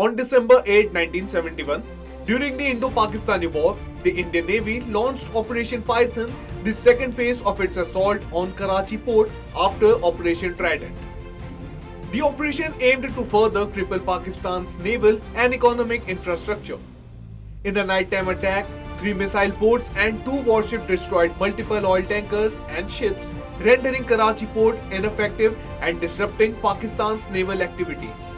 On December 8, 1971, during the Indo-Pakistani War, the Indian Navy launched Operation Python, the second phase of its assault on Karachi port after Operation Trident. The operation aimed to further cripple Pakistan's naval and economic infrastructure. In the nighttime attack, 3 missile boats and 2 warships destroyed multiple oil tankers and ships, rendering Karachi port ineffective and disrupting Pakistan's naval activities.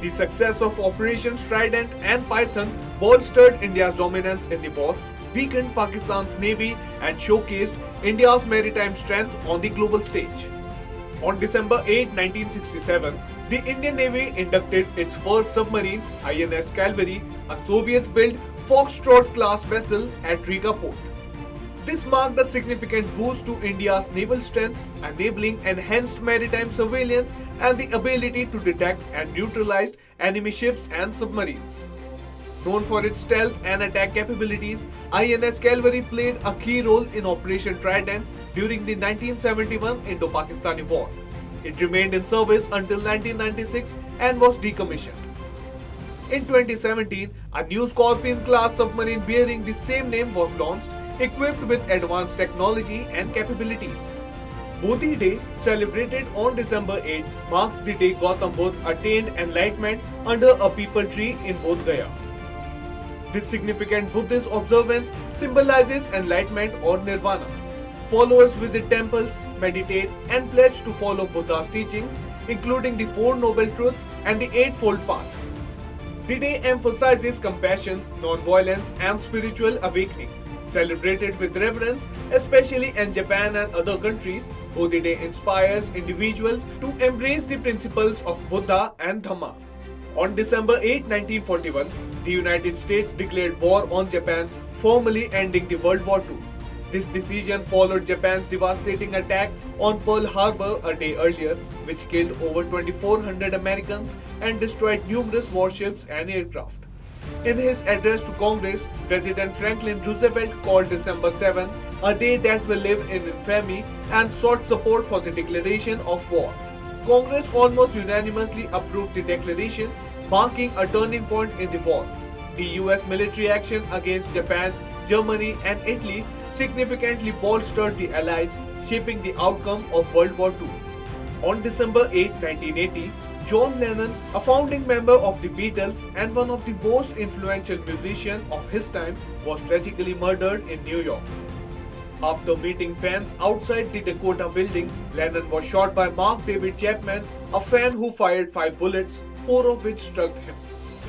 The success of Operations Trident and Python bolstered India's dominance in the war, weakened Pakistan's navy, and showcased India's maritime strength on the global stage. On December 8, 1967, the Indian Navy inducted its first submarine, INS Calvary, a Soviet-built Foxtrot-class vessel at Riga port. This marked a significant boost to India's naval strength, enabling enhanced maritime surveillance and the ability to detect and neutralize enemy ships and submarines. Known for its stealth and attack capabilities, INS Calvary played a key role in Operation Trident during the 1971 Indo-Pakistani War. It remained in service until 1996 and was decommissioned. In 2017, a new Scorpion-class submarine bearing the same name was launched, equipped with advanced technology and capabilities. Bodhi Day, celebrated on December 8, marks the day Gautam Buddha attained enlightenment under a peepal tree in Bodh Gaya. This significant Buddhist observance symbolizes enlightenment or nirvana. Followers visit temples, meditate, and pledge to follow Buddha's teachings, including the 4 Noble Truths and the Eightfold Path. The day emphasizes compassion, non-violence, and spiritual awakening. Celebrated with reverence, especially in Japan and other countries, Bodhi Day inspires individuals to embrace the principles of Buddha and Dhamma. On December 8, 1941, the United States declared war on Japan, formally ending the World War II. This decision followed Japan's devastating attack on Pearl Harbor a day earlier, which killed over 2,400 Americans and destroyed numerous warships and aircraft. In his address to Congress, President Franklin Roosevelt called December 7 a day that will live in infamy and sought support for the declaration of war. Congress almost unanimously approved the declaration, marking a turning point in the war. The US military action against Japan, Germany, and Italy significantly bolstered the Allies, shaping the outcome of World War II. On December 8, 1980, John Lennon, a founding member of the Beatles and one of the most influential musicians of his time, was tragically murdered in New York. After meeting fans outside the Dakota building, Lennon was shot by Mark David Chapman, a fan who fired 5 bullets, 4 of which struck him.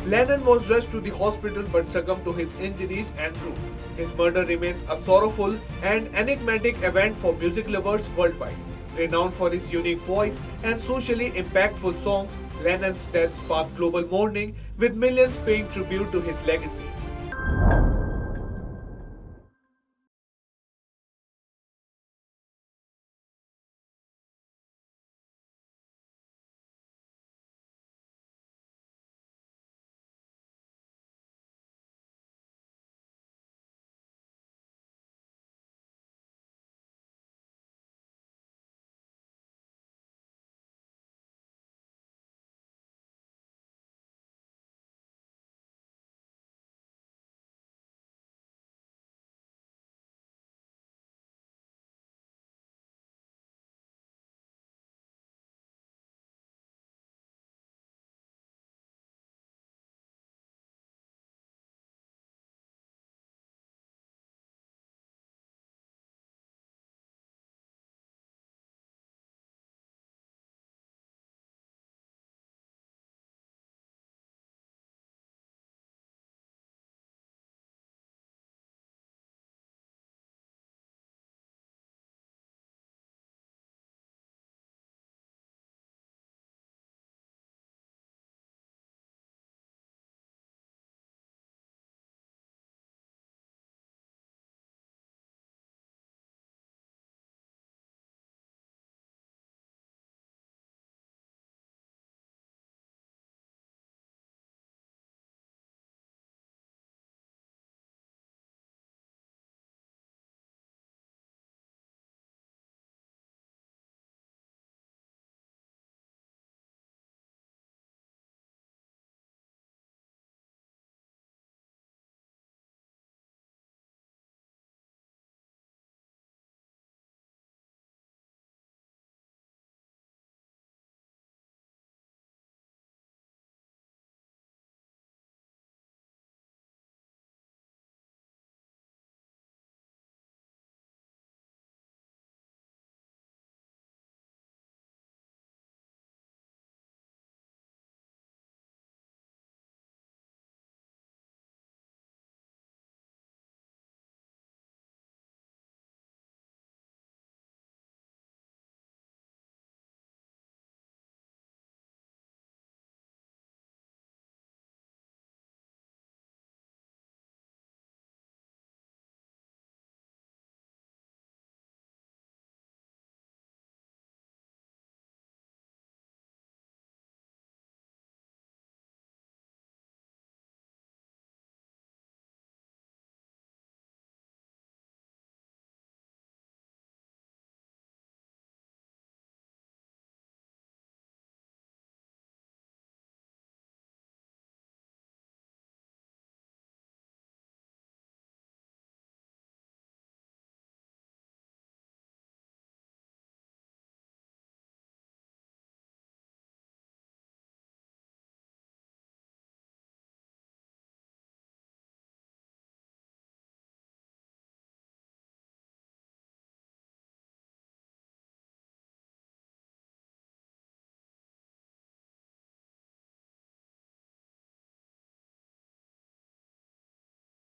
Lennon was rushed to the hospital but succumbed to his injuries en route. His murder remains a sorrowful and enigmatic event for music lovers worldwide. Renowned for his unique voice and socially impactful songs, Lennon's death sparked global mourning, with millions paying tribute to his legacy.